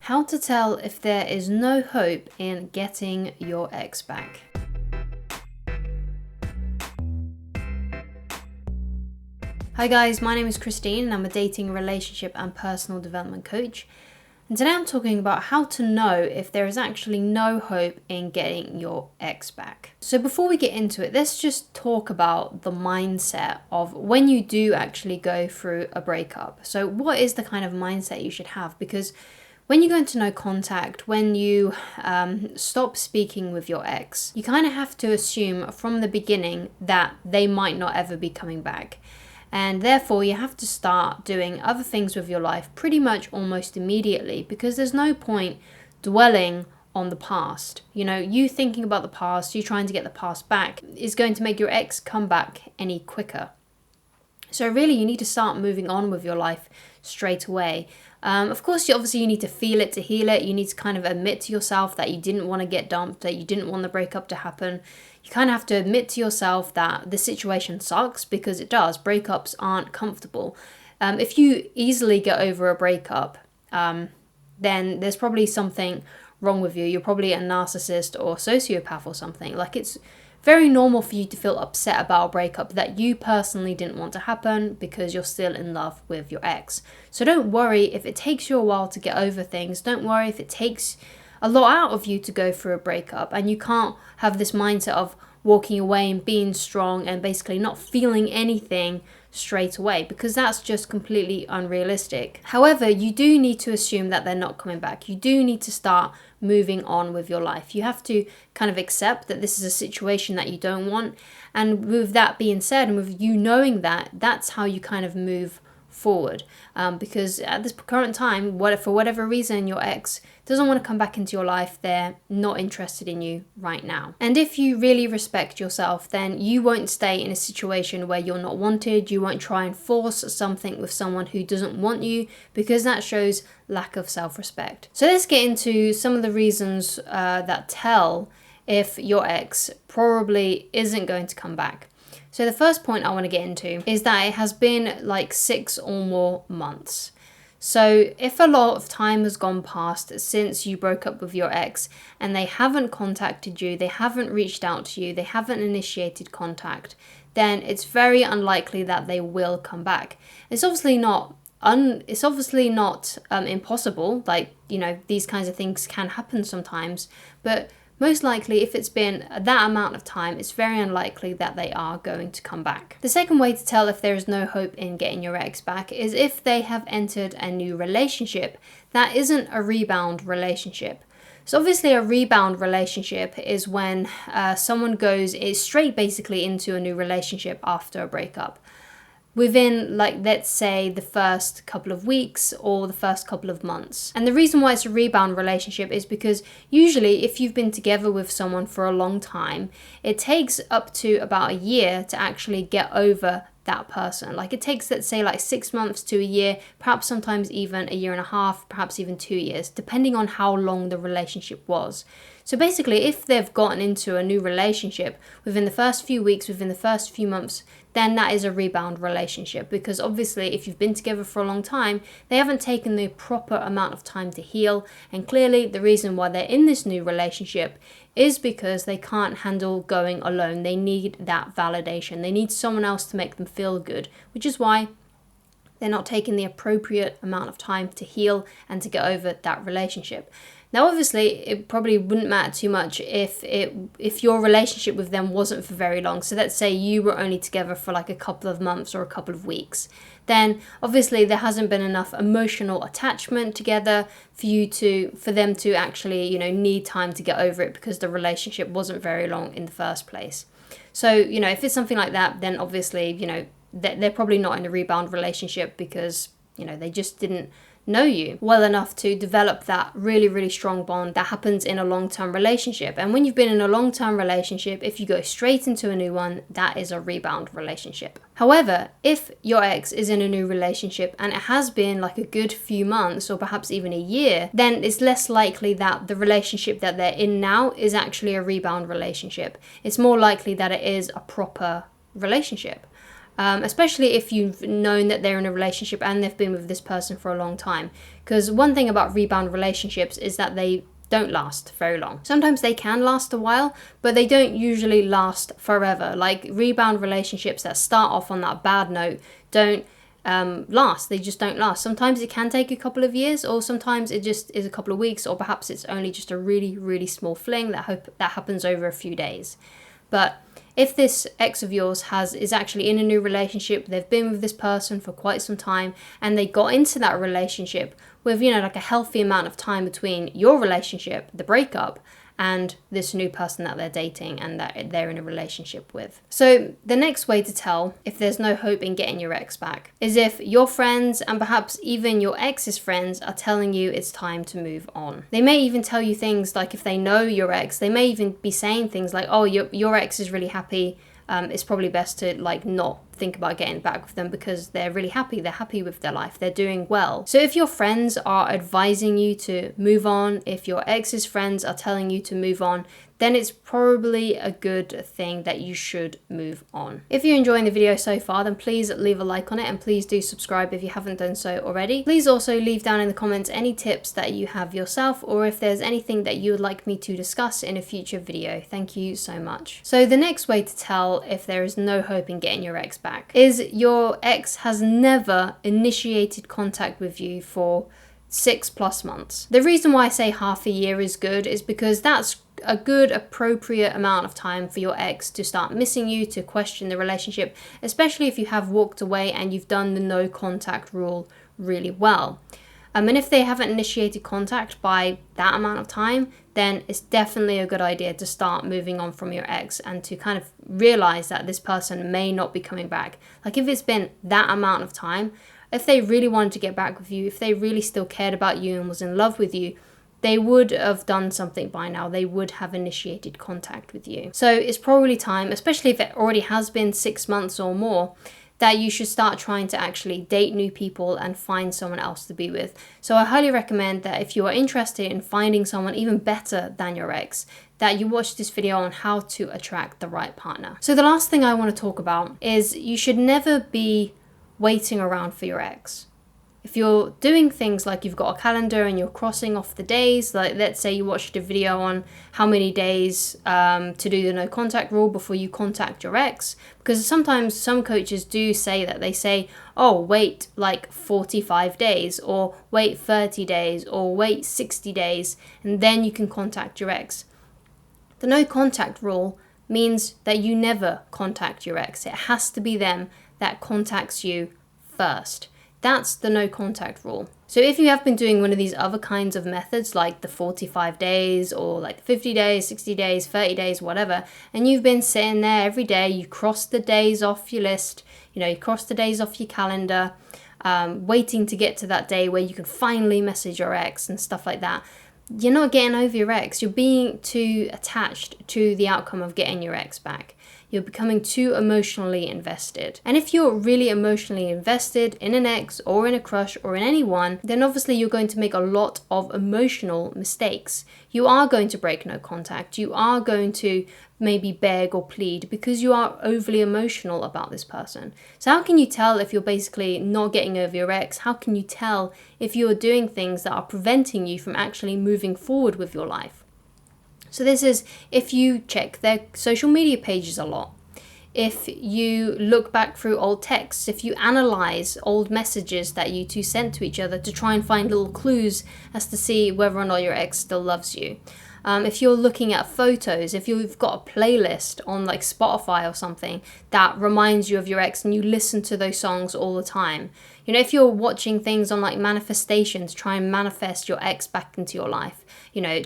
How to tell if there is no hope in getting your ex back. Hi guys, my name is Christine and I'm a dating, relationship and personal development coach. And today I'm talking about how to know if there is actually no hope in getting your ex back. So before we get into it, let's just talk about the mindset of when you do actually go through a breakup. So what is the kind of mindset you should have? Because when you go into no contact, when you stop speaking with your ex, you kind of have to assume from the beginning that they might not ever be coming back. And therefore, you have to start doing other things with your life pretty much almost immediately, because there's no point dwelling on the past. You know, you thinking about the past, you trying to get the past back is going to make your ex come back any quicker. So really, you need to start moving on with your life straight away. Of course, you need to feel it to heal it. You need to kind of admit to yourself that you didn't want to get dumped, that you didn't want the breakup to happen. You kind of have to admit to yourself that the situation sucks, because it does. Breakups aren't comfortable. If you easily get over a breakup, then there's probably something wrong with you. You're probably a narcissist or sociopath or something. Like, it's very normal for you to feel upset about a breakup that you personally didn't want to happen because you're still in love with your ex. So don't worry if it takes you a while to get over things. Don't worry if it takes a lot out of you to go through a breakup and you can't have this mindset of walking away and being strong and basically not feeling anything straight away, because that's just completely unrealistic. However, you do need to assume that they're not coming back. You do need to start moving on with your life. You have to kind of accept that this is a situation that you don't want. And with that being said, and with you knowing that, that's how you kind of move forward. Because at this current time, for whatever reason, your ex doesn't want to come back into your life. They're not interested in you right now. And if you really respect yourself, then you won't stay in a situation where you're not wanted. You won't try and force something with someone who doesn't want you, because that shows lack of self-respect. So let's get into some of the reasons that tell if your ex probably isn't going to come back. So the first point I want to get into is that it has been like 6 or more months. So if a lot of time has gone past since you broke up with your ex and they haven't contacted you, they haven't reached out to you, they haven't initiated contact, then it's very unlikely that they will come back. It's obviously not impossible. Like, you know, these kinds of things can happen sometimes, but most likely, if it's been that amount of time, it's very unlikely that they are going to come back. The second way to tell if there is no hope in getting your ex back is if they have entered a new relationship that isn't a rebound relationship. So obviously a rebound relationship is when someone goes straight basically into a new relationship after a breakup, within, like, let's say the first couple of weeks or the first couple of months. And the reason why it's a rebound relationship is because usually if you've been together with someone for a long time, it takes up to about a year to actually get over that person. Like, it takes, let's say, like 6 months to a year, perhaps sometimes even a year and a half, perhaps even 2 years, depending on how long the relationship was. So basically, if they've gotten into a new relationship within the first few weeks, within the first few months, then that is a rebound relationship. Because obviously, if you've been together for a long time, they haven't taken the proper amount of time to heal. And clearly, the reason why they're in this new relationship is because they can't handle going alone. They need that validation. They need someone else to make them feel good, which is why they're not taking the appropriate amount of time to heal and to get over that relationship. Now, obviously, it probably wouldn't matter too much if your relationship with them wasn't for very long. So let's say you were only together for like a couple of months or a couple of weeks. Then obviously there hasn't been enough emotional attachment together for them to actually, you know, need time to get over it, because the relationship wasn't very long in the first place. So, you know, if it's something like that, then obviously, you know, they're probably not in a rebound relationship, because, you know, they just didn't know you well enough to develop that really, really strong bond that happens in a long-term relationship. And when you've been in a long-term relationship, if you go straight into a new one, that is a rebound relationship. However, if your ex is in a new relationship and it has been like a good few months or perhaps even a year, then it's less likely that the relationship that they're in now is actually a rebound relationship. It's more likely that it is a proper relationship. especially if you've known that they're in a relationship and they've been with this person for a long time. Because one thing about rebound relationships is that they don't last very long. Sometimes they can last a while, but they don't usually last forever. Like rebound relationships that start off on that bad note don't last. They just don't last. Sometimes it can take a couple of years, or sometimes it just is a couple of weeks, or perhaps it's only just a really, really small fling that happens over a few days. But if this ex of yours is actually in a new relationship, they've been with this person for quite some time, and they got into that relationship with, like a healthy amount of time between your relationship, the breakup, and this new person that they're dating and that they're in a relationship with. So the next way to tell if there's no hope in getting your ex back is if your friends and perhaps even your ex's friends are telling you it's time to move on. They may even tell you things like, if they know your ex, they may even be saying things like, oh, your ex is really happy. It's probably best to not think about getting back with them because they're really happy. They're happy with their life. They're doing well. So if your friends are advising you to move on, if your ex's friends are telling you to move on, then it's probably a good thing that you should move on. If you're enjoying the video so far, then please leave a like on it, and please do subscribe if you haven't done so already. Please also leave down in the comments any tips that you have yourself, or if there's anything that you would like me to discuss in a future video. Thank you so much. So the next way to tell if there is no hope in getting your ex back is your ex has never initiated contact with you for 6+ months. The reason why I say half a year is good is because that's a good appropriate amount of time for your ex to start missing you, to question the relationship, especially if you have walked away and you've done the no contact rule really well. And if they haven't initiated contact by that amount of time, then it's definitely a good idea to start moving on from your ex and to kind of realize that this person may not be coming back. Like if it's been that amount of time, if they really wanted to get back with you, if they really still cared about you and was in love with you, they would have done something by now. They would have initiated contact with you. So it's probably time, especially if it already has been 6 months or more, that you should start trying to actually date new people and find someone else to be with. So I highly recommend that if you are interested in finding someone even better than your ex, that you watch this video on how to attract the right partner. So the last thing I want to talk about is you should never be waiting around for your ex. If you're doing things like you've got a calendar and you're crossing off the days, like let's say you watched a video on how many days to do the no contact rule before you contact your ex, because sometimes some coaches do say that. They say, oh, wait like 45 days or wait 30 days or wait 60 days and then you can contact your ex. The no contact rule means that you never contact your ex. It has to be them that contacts you first. That's the no contact rule. So if you have been doing one of these other kinds of methods like the 45 days or like the 50 days, 60 days, 30 days, whatever, and you've been sitting there every day, you cross the days off your list, you cross the days off your calendar, waiting to get to that day where you can finally message your ex and stuff like that, you're not getting over your ex. You're being too attached to the outcome of getting your ex back. You're becoming too emotionally invested. And if you're really emotionally invested in an ex or in a crush or in anyone, then obviously you're going to make a lot of emotional mistakes. You are going to break no contact. You are going to maybe beg or plead because you are overly emotional about this person. So how can you tell if you're basically not getting over your ex? How can you tell if you're doing things that are preventing you from actually moving forward with your life? So this is if you check their social media pages a lot, if you look back through old texts, if you analyze old messages that you two sent to each other to try and find little clues as to see whether or not your ex still loves you. If you're looking at photos, if you've got a playlist on like Spotify or something that reminds you of your ex and you listen to those songs all the time. If you're watching things on like manifestations, try and manifest your ex back into your life.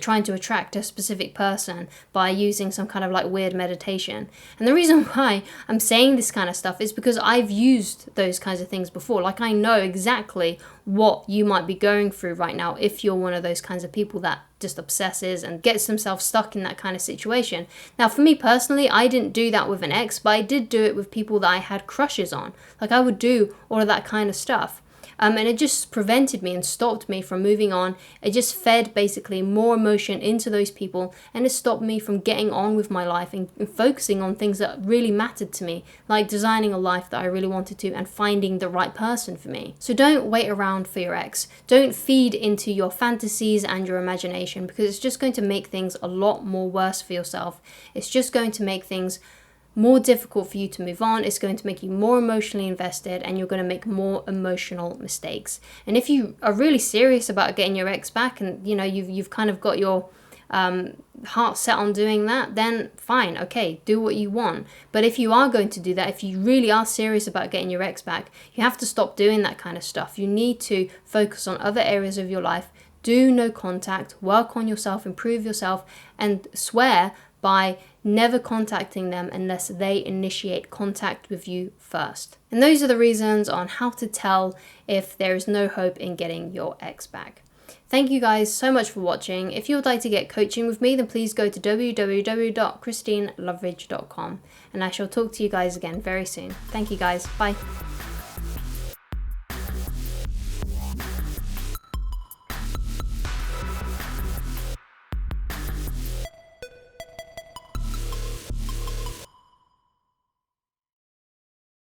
Trying to attract a specific person by using some kind of like weird meditation. And the reason why I'm saying this kind of stuff is because I've used those kinds of things before. Like I know exactly what you might be going through right now if you're one of those kinds of people that just obsesses and gets themselves stuck in that kind of situation. Now, for me personally, I didn't do that with an ex, but I did do it with people that I had crushes on. Like I would do all of that kind of stuff. And it just prevented me and stopped me from moving on. It just fed basically more emotion into those people, and it stopped me from getting on with my life and focusing on things that really mattered to me, like designing a life that I really wanted to and finding the right person for me. So don't wait around for your ex. Don't feed into your fantasies and your imagination, because it's just going to make things a lot more worse for yourself. It's just going to make things more difficult for you to move on. It's going to make you more emotionally invested, and you're going to make more emotional mistakes. And if you are really serious about getting your ex back, and you've kind of got your heart set on doing that, then fine, okay, do what you want. But if you are going to do that, if you really are serious about getting your ex back, you have to stop doing that kind of stuff. You need to focus on other areas of your life. Do no contact, work on yourself, improve yourself, and swear by never contacting them unless they initiate contact with you first. And those are the reasons on how to tell if there is no hope in getting your ex back. Thank you guys so much for watching. If you would like to get coaching with me, then please go to www.christineloveridge.com, and I shall talk to you guys again very soon. Thank you guys. Bye.